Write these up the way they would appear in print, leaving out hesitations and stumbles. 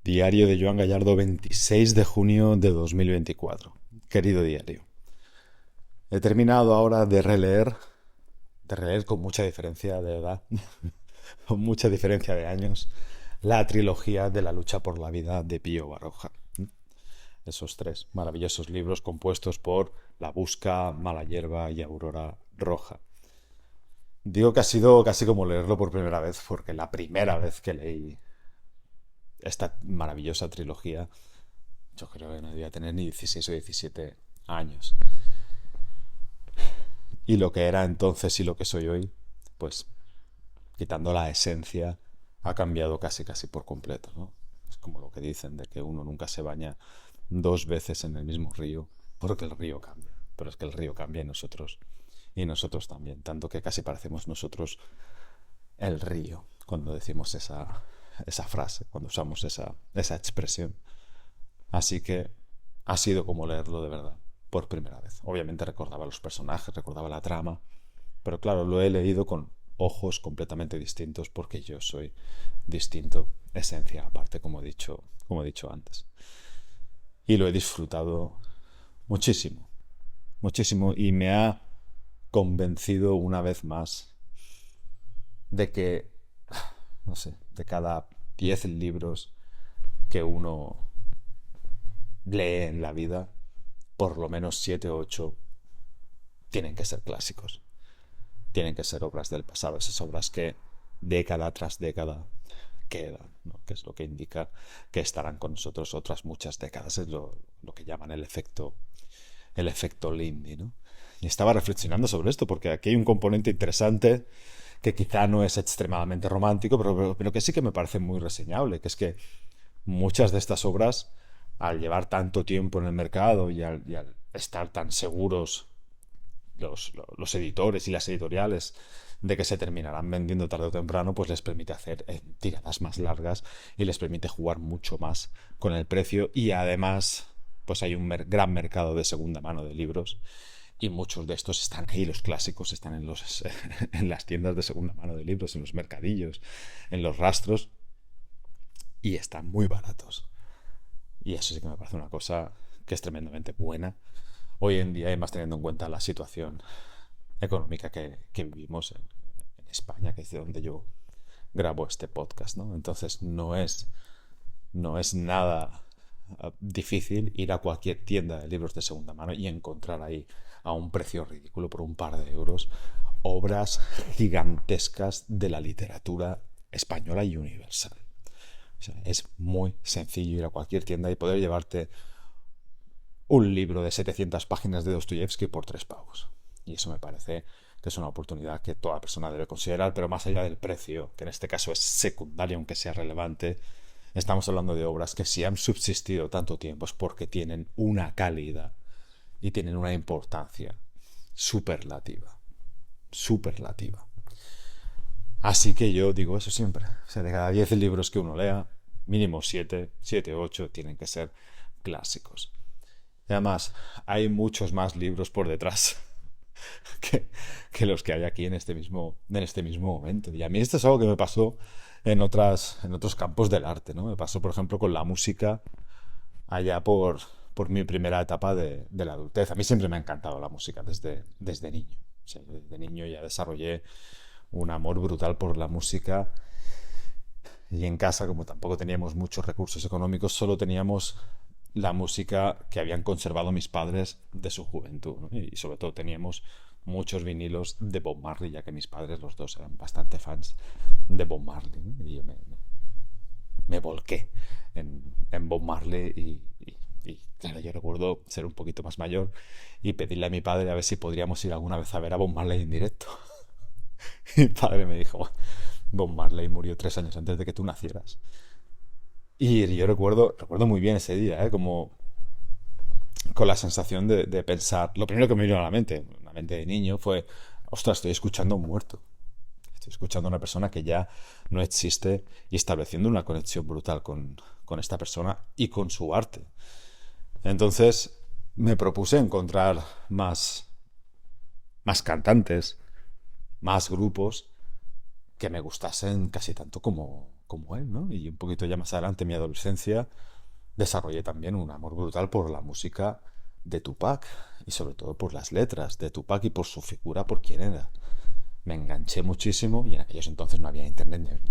Diario de Joan Gallardo, 26 de junio de 2024. Querido diario, he terminado ahora de releer con mucha diferencia de edad, con mucha diferencia de años, la trilogía de la lucha por la vida de Pío Baroja. Esos tres maravillosos libros compuestos por La Busca, Mala Hierba y Aurora Roja. Digo que ha sido casi como leerlo por primera vez, porque la primera vez que leí esta maravillosa trilogía, yo creo que no debía tener ni 16 o 17 años. Y lo que era entonces y lo que soy hoy, pues quitando la esencia, ha cambiado casi casi por completo, ¿no? Es como lo que dicen de que uno nunca se baña dos veces en el mismo río, porque el río cambia. Pero es que el río cambia y nosotros también, tanto que casi parecemos nosotros el río cuando decimos esa frase, cuando usamos esa expresión. Así que ha sido como leerlo de verdad, por primera vez. Obviamente recordaba los personajes, recordaba la trama, pero claro, lo he leído con ojos completamente distintos porque yo soy distinto, esencia aparte, como he dicho antes. Y lo he disfrutado muchísimo, muchísimo, y me ha convencido una vez más de que, no sé, de cada 10 libros que uno lee en la vida, por lo menos 7 o 8 tienen que ser clásicos. Tienen que ser obras del pasado, esas obras que década tras década quedan, ¿no? Que es lo que indica que estarán con nosotros otras muchas décadas. Es lo que llaman el efecto Lindy, ¿no? Y estaba reflexionando sobre esto porque aquí hay un componente interesante que quizá no es extremadamente romántico, pero que sí que me parece muy reseñable, que es que muchas de estas obras, al llevar tanto tiempo en el mercado y al estar tan seguros los editores y las editoriales de que se terminarán vendiendo tarde o temprano, pues les permite hacer tiradas más largas y les permite jugar mucho más con el precio, y además pues hay un gran mercado de segunda mano de libros y muchos de estos están ahí, los clásicos están en las tiendas de segunda mano de libros, en los mercadillos, en los rastros, y están muy baratos. Y eso sí que me parece una cosa que es tremendamente buena hoy en día, y más teniendo en cuenta la situación económica que vivimos en España, que es de donde yo grabo este podcast, ¿no? Entonces no es nada difícil ir a cualquier tienda de libros de segunda mano y encontrar ahí a un precio ridículo, por un par de euros, obras gigantescas de la literatura española y universal. O sea, es muy sencillo ir a cualquier tienda y poder llevarte un libro de 700 páginas de Dostoyevsky por 3 pavos. Y eso me parece que es una oportunidad que toda persona debe considerar, pero más allá del precio, que en este caso es secundario aunque sea relevante, estamos hablando de obras que si han subsistido tanto tiempo es porque tienen una calidad y tienen una importancia superlativa. Superlativa. Así que yo digo eso siempre. O sea, de cada 10 libros que uno lea, mínimo 7, 8 tienen que ser clásicos. Y además, hay muchos más libros por detrás que los que hay aquí en este mismo momento. Y a mí esto es algo que me pasó en otros campos del arte, ¿no? Me pasó, por ejemplo, con la música allá por mi primera etapa de la adultez. A mí siempre me ha encantado la música desde niño. O sea, desde niño ya desarrollé un amor brutal por la música, y en casa, como tampoco teníamos muchos recursos económicos, solo teníamos la música que habían conservado mis padres de su juventud, ¿no? Y sobre todo teníamos muchos vinilos de Bob Marley, ya que mis padres los dos eran bastante fans de Bob Marley, ¿no? Y yo me volqué en Bob Marley y claro, yo recuerdo ser un poquito más mayor y pedirle a mi padre a ver si podríamos ir alguna vez a ver a Bob Marley en directo. Y mi padre me dijo: Bob Marley murió 3 años antes de que tú nacieras. Y yo recuerdo muy bien ese día, ¿eh? Como con la sensación de pensar, lo primero que me vino a la mente de niño fue: ostras, estoy escuchando a un muerto. Estoy escuchando a una persona que ya no existe y estableciendo una conexión brutal con esta persona y con su arte. Entonces me propuse encontrar más cantantes, más grupos que me gustasen casi tanto como él, ¿no? Y un poquito ya más adelante, en mi adolescencia, desarrollé también un amor brutal por la música de Tupac y sobre todo por las letras de Tupac y por su figura, por quién era. Me enganché muchísimo y en aquellos entonces no había internet,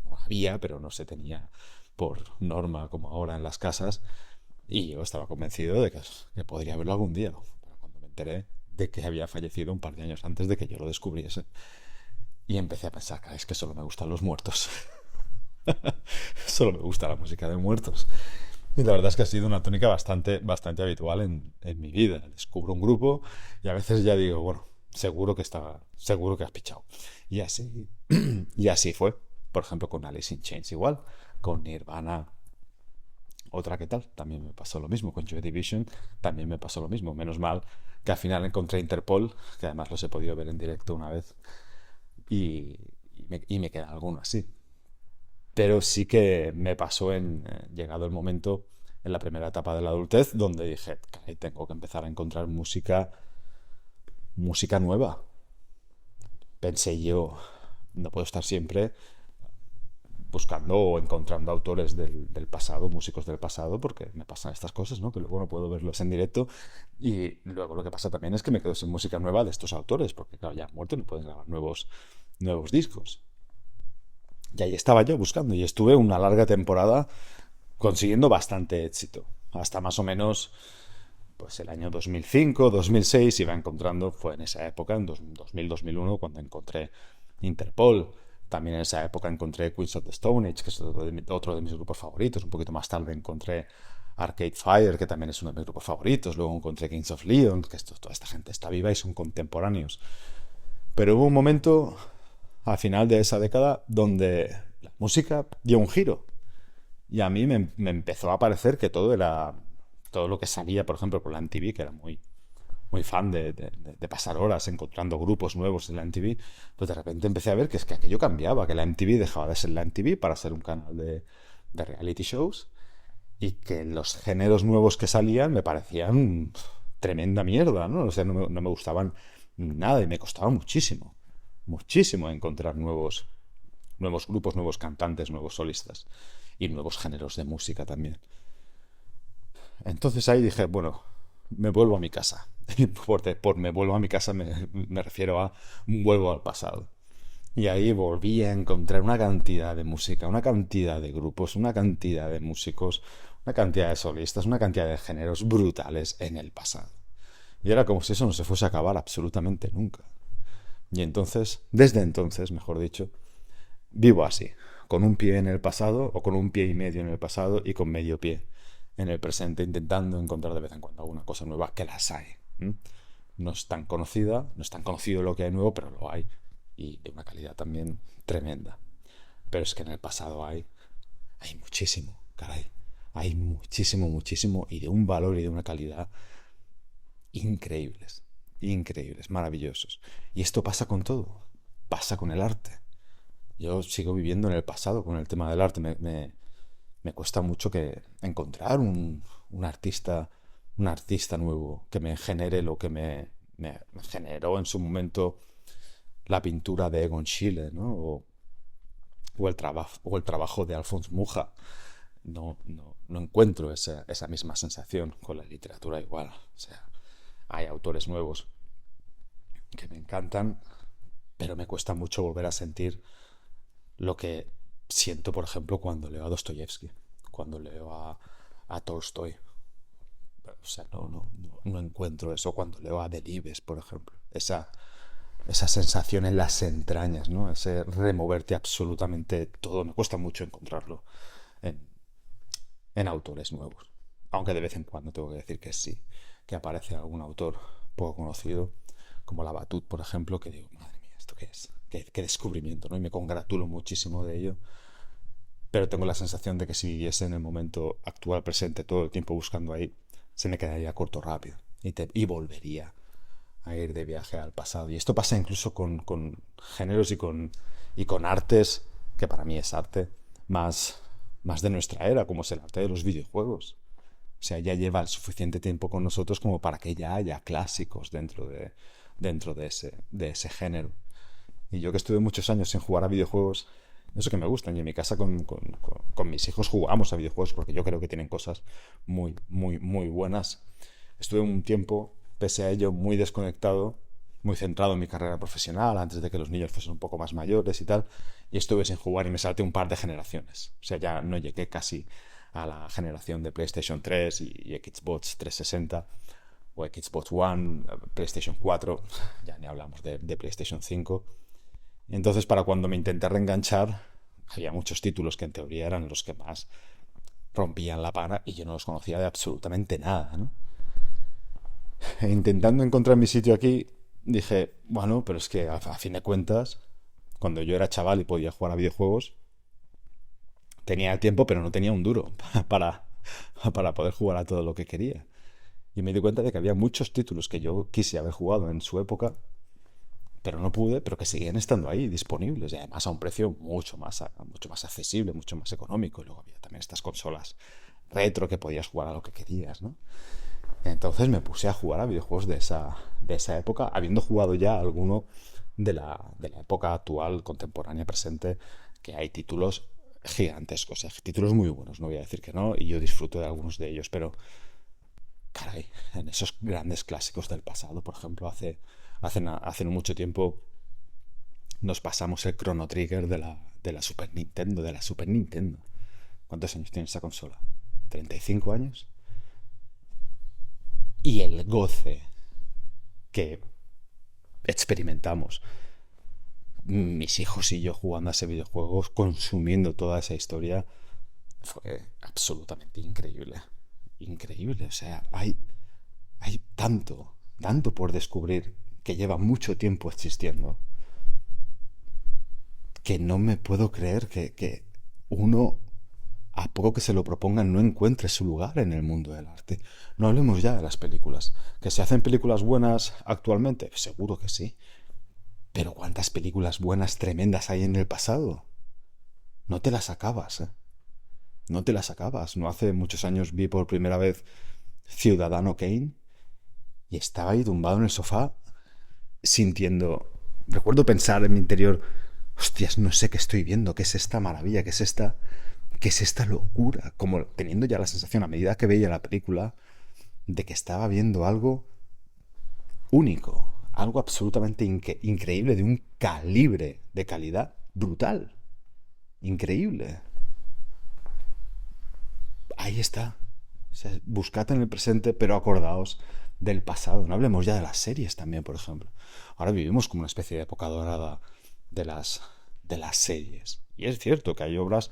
no había, pero no se tenía por norma como ahora en las casas y yo estaba convencido de que podría verlo algún día. Pero cuando me enteré de que había fallecido un par de años antes de que yo lo descubriese y empecé a pensar, "Cara, es que solo me gustan los muertos, solo me gusta la música de muertos". Y la verdad es que ha sido una tónica bastante habitual en mi vida. Descubro un grupo y a veces ya digo, bueno, seguro que has pichado. Y así, y así fue. Por ejemplo, con Alice in Chains igual, con Nirvana, otra que tal, también me pasó lo mismo. Con Joy Division también me pasó lo mismo. Menos mal que al final encontré Interpol, que además los he podido ver en directo una vez, y, y me queda alguno así. Pero sí que me pasó llegado el momento, en la primera etapa de la adultez, donde dije, "Caray, tengo que empezar a encontrar música nueva". Pensé yo, no puedo estar siempre buscando o encontrando autores del pasado, músicos del pasado, porque me pasan estas cosas, ¿no? Que luego no puedo verlos en directo. Y luego lo que pasa también es que me quedo sin música nueva de estos autores, porque claro, ya han muerto y no pueden grabar nuevos discos. Y ahí estaba yo buscando y estuve una larga temporada consiguiendo bastante éxito. Hasta más o menos pues el año 2005, 2006 iba encontrando, fue en esa época, en 2000, 2001, cuando encontré Interpol. También en esa época encontré Queens of the Stone Age, que es otro de mis grupos favoritos. Un poquito más tarde encontré Arcade Fire, que también es uno de mis grupos favoritos. Luego encontré Kings of Leon, que toda esta gente está viva y son contemporáneos. Pero hubo un momento, al final de esa década, donde la música dio un giro. Y a mí me empezó a parecer que todo lo que salía, por ejemplo, por la MTV, que era muy fan de pasar horas encontrando grupos nuevos en la MTV, pues de repente empecé a ver que es que aquello cambiaba, que la MTV dejaba de ser la MTV para ser un canal de reality shows y que los géneros nuevos que salían me parecían tremenda mierda, ¿no? O sea, no me gustaban nada y me costaba muchísimo encontrar nuevos grupos, nuevos cantantes, nuevos solistas y nuevos géneros de música también. Entonces ahí dije, bueno, me vuelvo a mi casa. Y por me vuelvo a mi casa me refiero a vuelvo al pasado. Y ahí volví a encontrar una cantidad de música, una cantidad de grupos, una cantidad de músicos, una cantidad de solistas, una cantidad de géneros brutales en el pasado. Y era como si eso no se fuese a acabar absolutamente nunca. Y entonces, desde entonces, mejor dicho, vivo así, con un pie en el pasado o con un pie y medio en el pasado y con medio pie en el presente, intentando encontrar de vez en cuando alguna cosa nueva, que las hay. ¿M? No es tan conocida, no es tan conocido lo que hay nuevo, pero lo hay y de una calidad también tremenda. Pero es que en el pasado hay muchísimo, caray. Hay muchísimo y de un valor y de una calidad increíbles, increíbles, maravillosos. Y esto pasa con todo, pasa con el arte. Yo sigo viviendo en el pasado con el tema del arte. Me cuesta mucho que encontrar un artista nuevo que me genere lo que me generó en su momento la pintura de Egon Schiele, ¿no? O el trabajo de Alphonse Mucha. No encuentro esa misma sensación con la literatura igual. O sea, hay autores nuevos que me encantan, pero me cuesta mucho volver a sentir lo que siento, por ejemplo, cuando leo a Dostoyevsky, cuando leo a Tolstoy. O sea, no encuentro eso cuando leo a Delibes, por ejemplo. Esa sensación en las entrañas, ¿no? Ese removerte absolutamente todo. Me cuesta mucho encontrarlo en, en autores nuevos. Aunque de vez en cuando tengo que decir que sí, que aparece algún autor poco conocido, como Labatut, por ejemplo, que digo, madre mía, ¿esto qué es? Qué descubrimiento, ¿no? Y me congratulo muchísimo de ello. Pero tengo la sensación de que si viviese en el momento actual, presente, todo el tiempo buscando ahí, se me quedaría corto rápido y volvería a ir de viaje al pasado. Y esto pasa incluso con géneros y con artes, que para mí es arte, más de nuestra era, como es el arte de los videojuegos. O sea, ya lleva el suficiente tiempo con nosotros como para que ya haya clásicos dentro de ese género. Y yo que estuve muchos años sin jugar a videojuegos, Eso que me gustan. Y en mi casa con mis hijos jugamos a videojuegos porque yo creo que tienen cosas muy, muy, muy buenas. Estuve un tiempo, pese a ello, muy desconectado, muy centrado en mi carrera profesional, antes de que los niños fuesen un poco más mayores y tal, y estuve sin jugar y me salté un par de generaciones. O sea, ya no llegué casi a la generación de PlayStation 3 y Xbox 360 o Xbox One, PlayStation 4, ya ni hablamos de PlayStation 5. Y entonces, para cuando me intenté reenganchar, había muchos títulos que en teoría eran los que más rompían la pana y yo no los conocía de absolutamente nada, ¿no? E intentando encontrar mi sitio aquí, dije, bueno, pero es que a fin de cuentas, cuando yo era chaval y podía jugar a videojuegos, tenía tiempo, pero no tenía un duro para, para poder jugar a todo lo que quería. Y me di cuenta de que había muchos títulos que yo quise haber jugado en su época, pero no pude, pero que seguían estando ahí, disponibles, y además a un precio mucho más accesible, mucho más económico. Y luego había también estas consolas retro que podías jugar a lo que querías, ¿no? Entonces me puse a jugar a videojuegos de esa época, habiendo jugado ya alguno de la época actual, contemporánea, presente, que hay títulos gigantescos, títulos muy buenos, no voy a decir que no, y yo disfruto de algunos de ellos, pero caray, en esos grandes clásicos del pasado, por ejemplo, hace no mucho tiempo nos pasamos el Chrono Trigger de la Super Nintendo, de la Super Nintendo. ¿Cuántos años tiene esa consola? ¿35 años? Y el goce que experimentamos mis hijos y yo jugando a ese videojuego, consumiendo toda esa historia, fue absolutamente increíble. Increíble, o sea, hay tanto por descubrir que lleva mucho tiempo existiendo, que no me puedo creer que uno, a poco que se lo propongan, no encuentre su lugar en el mundo del arte. No hablemos ya de las películas. ¿Que se hacen películas buenas actualmente? Seguro que sí. Pero ¿cuántas películas buenas, tremendas hay en el pasado? No te las acabas, ¿eh? No te las acabas. No hace muchos años vi por primera vez Ciudadano Kane y estaba ahí tumbado en el sofá sintiendo... Recuerdo pensar en mi interior, hostias, no sé qué estoy viendo, qué es esta maravilla, qué es esta locura, como teniendo ya la sensación a medida que veía la película de que estaba viendo algo único, algo absolutamente increíble, de un calibre de calidad brutal, increíble. Ahí está. O sea, buscad en el presente, pero acordaos del pasado. No hablemos ya de las series también, por ejemplo. Ahora vivimos como una especie de época dorada de de las series. Y es cierto que hay obras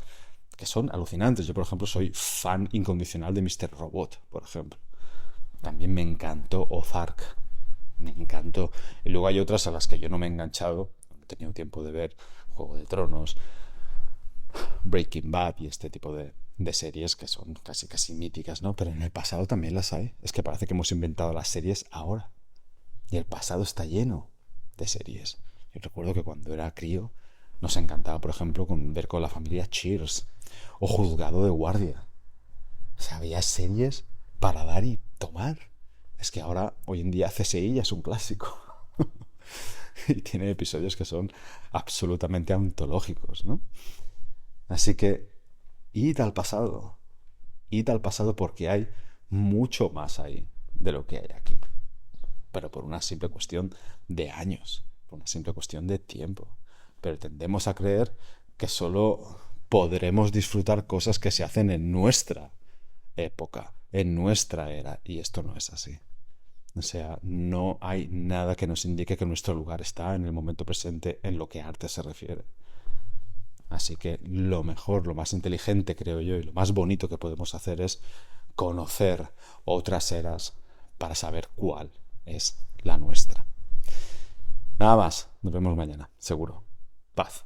que son alucinantes. Yo, por ejemplo, soy fan incondicional de Mr. Robot, por ejemplo. También me encantó Ozark. Me encantó. Y luego hay otras a las que yo no me he enganchado. No he tenido tiempo de ver Juego de Tronos, Breaking Bad y este tipo de series que son casi casi míticas, ¿no? Pero en el pasado también las hay. Es que parece que hemos inventado las series ahora. Y el pasado está lleno de series. Yo recuerdo que cuando era crío nos encantaba, por ejemplo, ver con la familia Cheers o Juzgado de Guardia. O sea, había series para dar y tomar. Es que ahora, hoy en día, CSI ya es un clásico. Y tiene episodios que son absolutamente antológicos, ¿no? Así que id al pasado porque hay mucho más ahí de lo que hay aquí. Pero por una simple cuestión de años, por una simple cuestión de tiempo. Pero tendemos a creer que solo podremos disfrutar cosas que se hacen en nuestra época, en nuestra era, y esto no es así. O sea, no hay nada que nos indique que nuestro lugar está en el momento presente en lo que a arte se refiere. Así que lo mejor, lo más inteligente, creo yo, y lo más bonito que podemos hacer es conocer otras eras para saber cuál es la nuestra. Nada más, nos vemos mañana, seguro. Paz.